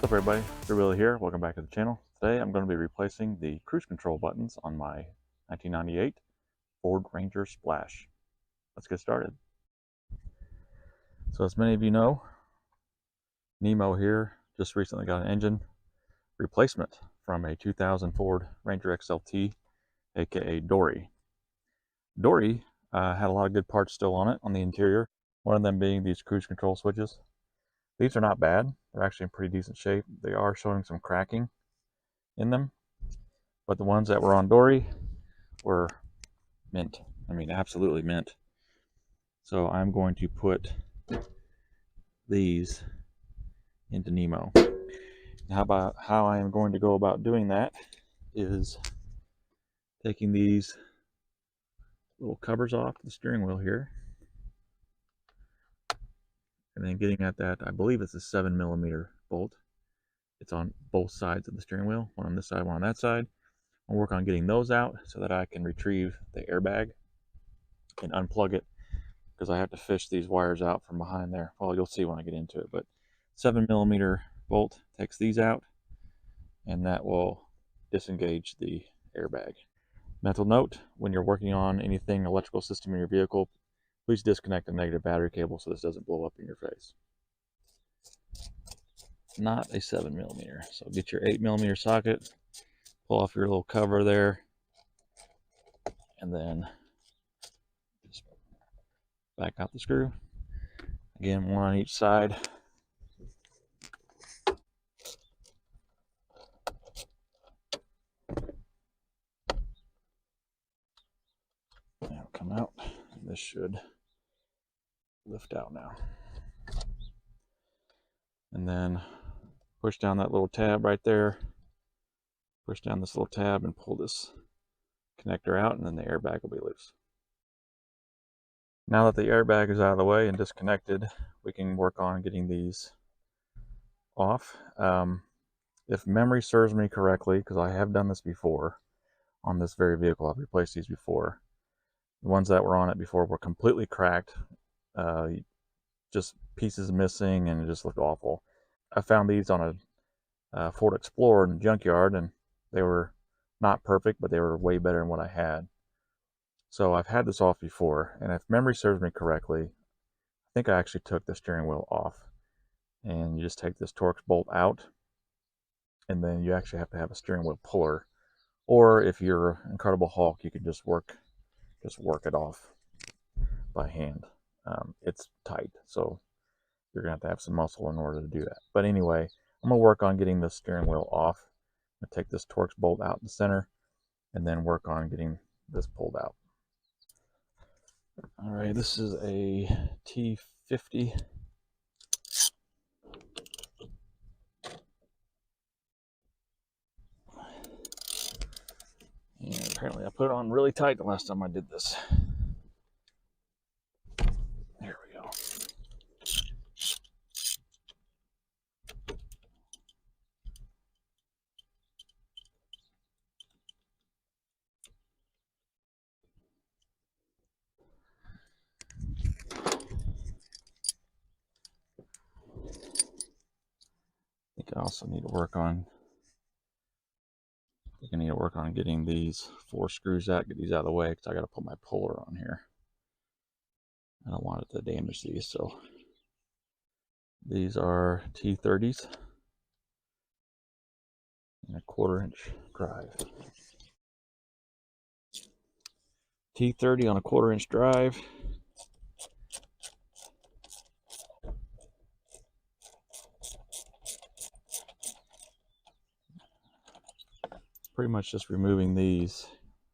What's up everybody, Billy here, welcome back to the channel. Today I'm going to be replacing the cruise control buttons on my 1998 Ford Ranger Splash. Let's get started. So as many of you know, Nemo here just recently got an engine replacement from a 2000 Ford Ranger XLT, aka Dory. Dory had a lot of good parts still on it on the interior, one of them being these cruise control switches. These are not bad, they're actually in pretty decent shape. They are showing some cracking in them, but the ones that were on Dory were mint. I mean, absolutely mint. So I'm going to put these into Nemo. How I am going to go about doing that is taking these little covers off the steering wheel here, and then getting at that, I believe it's a 7mm bolt. It's on both sides of the steering wheel, one on this side, one on that side. I'll work on getting those out so that I can retrieve the airbag and unplug it, because I have to fish these wires out from behind there. Well, you'll see when I get into it, but 7mm bolt takes these out, and that will disengage the airbag. Mental note, when you're working on anything electrical system in your vehicle, please disconnect the negative battery cable so this doesn't blow up in your face. Not a 7mm. So get your 8mm socket, pull off your little cover there, and then just back out the screw. Again, one on each side. That'll come out. This should lift out now. And then push down that little tab right there. Push down this little tab and pull this connector out, and then the airbag will be loose. Now that the airbag is out of the way and disconnected, we can work on getting these off. If memory serves me correctly, because I have done this before on this very vehicle, I've replaced these before. The ones that were on it before were completely cracked, just pieces missing, and it just looked awful. I found these on a Ford Explorer in the junkyard, and they were not perfect, but they were way better than what I had. So I've had this off before, and if memory serves me correctly, I think I actually took the steering wheel off. And you just take this Torx bolt out, and then you actually have to have a steering wheel puller. Or if you're Incredible Hulk, you can just work it off by hand. It's tight, so you're gonna have to have some muscle in order to do that. But anyway, I'm gonna work on getting the steering wheel off. I'm gonna take this Torx bolt out in the center, and then work on getting this pulled out. All right, this is a T50. And apparently I put it on really tight the last time I did this. There we go. I think I also need to work on getting these 4 screws out, get these out of the way, because I got to put my puller on here. I don't want it to damage these. So these are T30s and a 1/4-inch drive. T30 on a 1/4-inch drive. Pretty much just removing these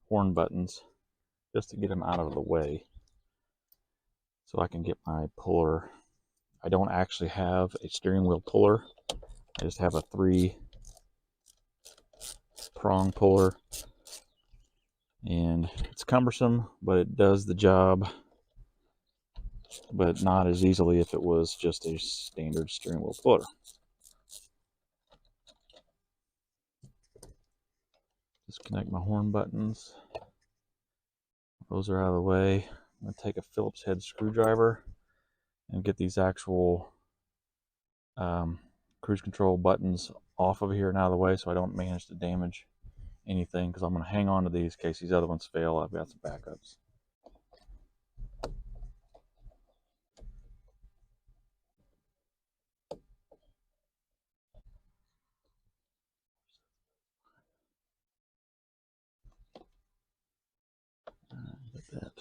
horn buttons just to get them out of the way so I can get my puller. I don't actually have a steering wheel puller. I just have a 3-prong puller, and it's cumbersome, but it does the job, but not as easily if it was just a standard steering wheel puller. Disconnect my horn buttons. Those are out of the way. I'm going to take a Phillips head screwdriver and get these actual cruise cruise control buttons off of here and out of the way so I don't manage to damage anything, because I'm going to hang on to these in case these other ones fail. I've got some backups. Get that.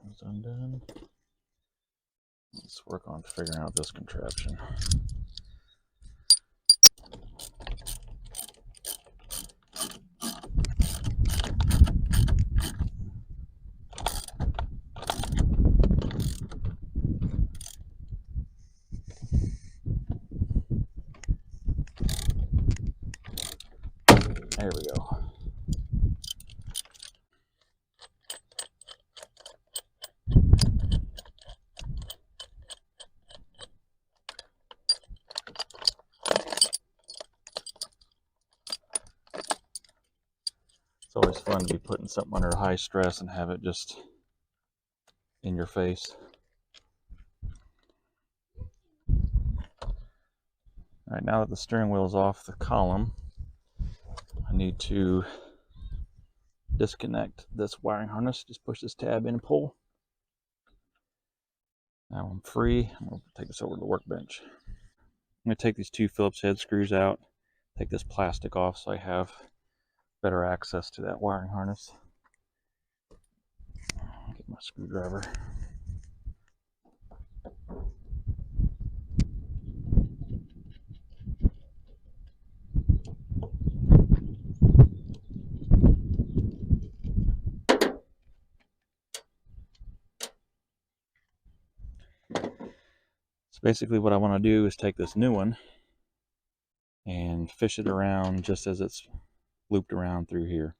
That's undone. Let's work on figuring out this contraption. There we go. It's always fun to be putting something under high stress and have it just in your face. All right, now that the steering wheel is off the column, I need to disconnect this wiring harness. Just push this tab in and pull. Now I'm free. I'm going to take this over to the workbench. I'm going to take these two Phillips head screws out, take this plastic off so I have better access to that wiring harness. Get my screwdriver. So basically what I want to do is take this new one and fish it around just as it's looped around through here.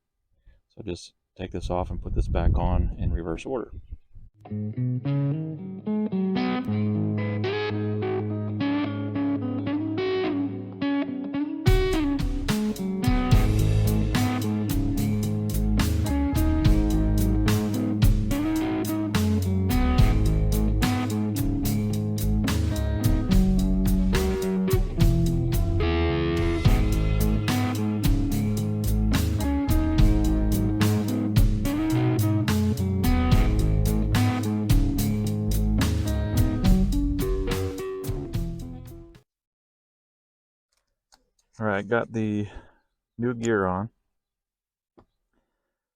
So just take this off and put this back on in reverse order. All right, got the new gear on.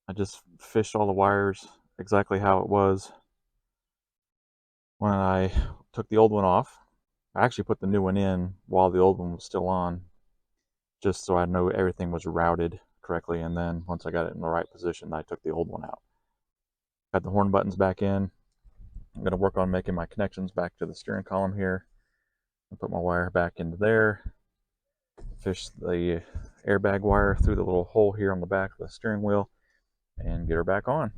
I just fished all the wires exactly how it was when I took the old one off. I actually put the new one in while the old one was still on, just so I know everything was routed correctly, and then once I got it in the right position, I took the old one out. Got the horn buttons back in. I'm going to work on making my connections back to the steering column here. I'll put my wire back into there. Fish the airbag wire through the little hole here on the back of the steering wheel and get her back on.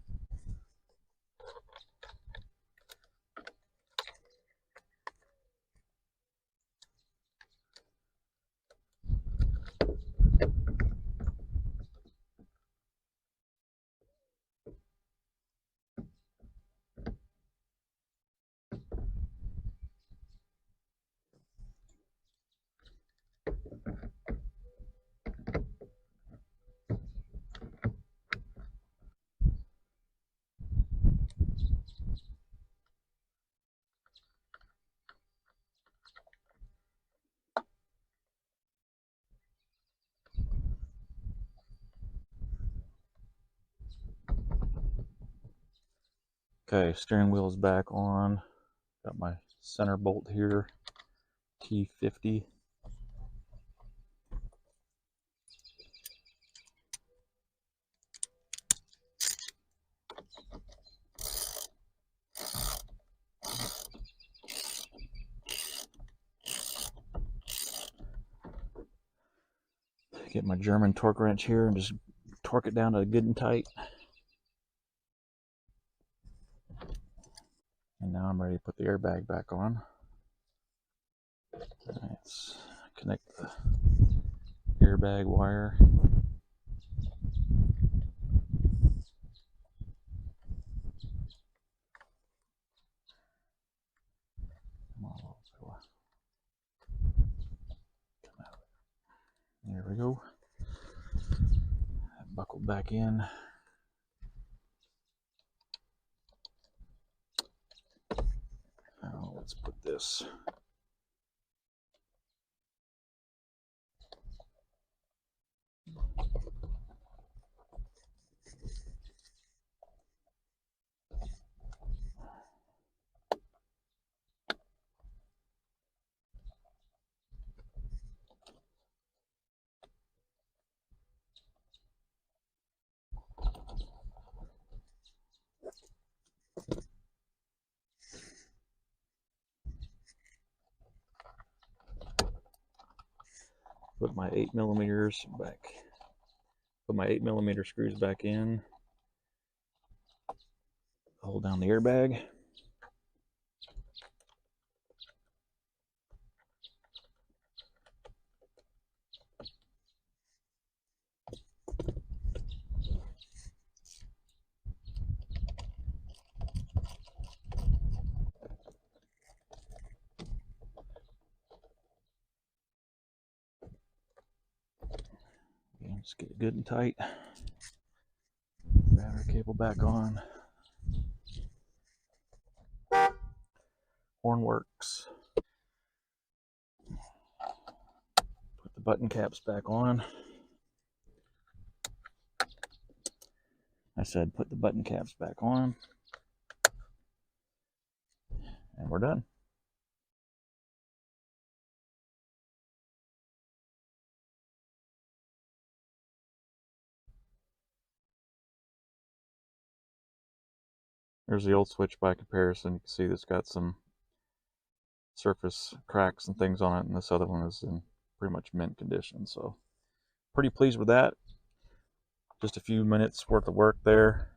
Okay, steering wheel is back on. Got my center bolt here, T50. Get my German torque wrench here and just torque it down to good and tight. And now I'm ready to put the airbag back on. Let's connect the airbag wire. buckled back in. Now let's put this put my 8mm back. Put my 8mm screws back in. Hold down the airbag. Okay, just get it good and tight. Battery cable back on. Horn works. Put the button caps back on. I said put the button caps back on. And we're done. There's the old switch by comparison. You can see it's got some surface cracks and things on it, and this other one is in pretty much mint condition. So pretty pleased with that. Just a few minutes worth of work there.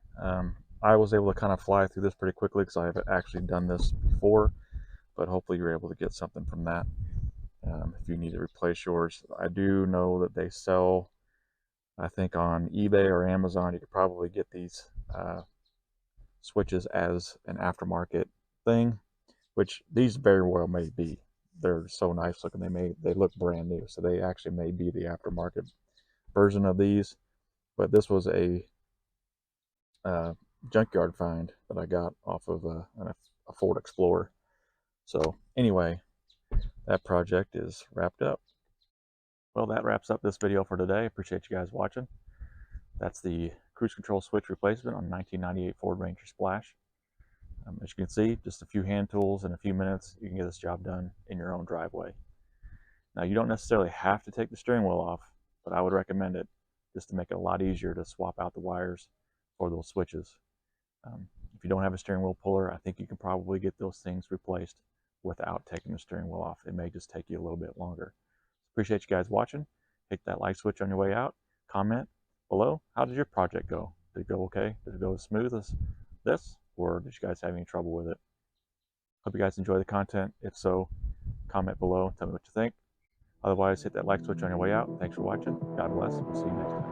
I was able to kind of fly through this pretty quickly because I haven't actually done this before, but hopefully you're able to get something from that. If you need to replace yours, I do know that they sell, I think on eBay or Amazon, you could probably get these switches as an aftermarket thing, which these very well may be. They're so nice looking, they look brand new, so they actually may be the aftermarket version of these. But this was a junkyard find that I got off of a Ford Explorer. So anyway, that project is wrapped up. Well, that wraps up this video for today. Appreciate you guys watching. That's the cruise control switch replacement on 1998 Ford Ranger Splash. As you can see, just a few hand tools in a few minutes, you can get this job done in your own driveway. Now, you don't necessarily have to take the steering wheel off, but I would recommend it just to make it a lot easier to swap out the wires for those switches. If you don't have a steering wheel puller, I think you can probably get those things replaced without taking the steering wheel off. It may just take you a little bit longer. Appreciate you guys watching. Hit that like switch on your way out. Comment below, how did your project go? Did it go okay? Did it go as smooth as this? Or did you guys have any trouble with it? Hope you guys enjoy the content. If so, comment below. Tell me what you think. Otherwise, hit that like switch on your way out. Thanks for watching. God bless. See you next time.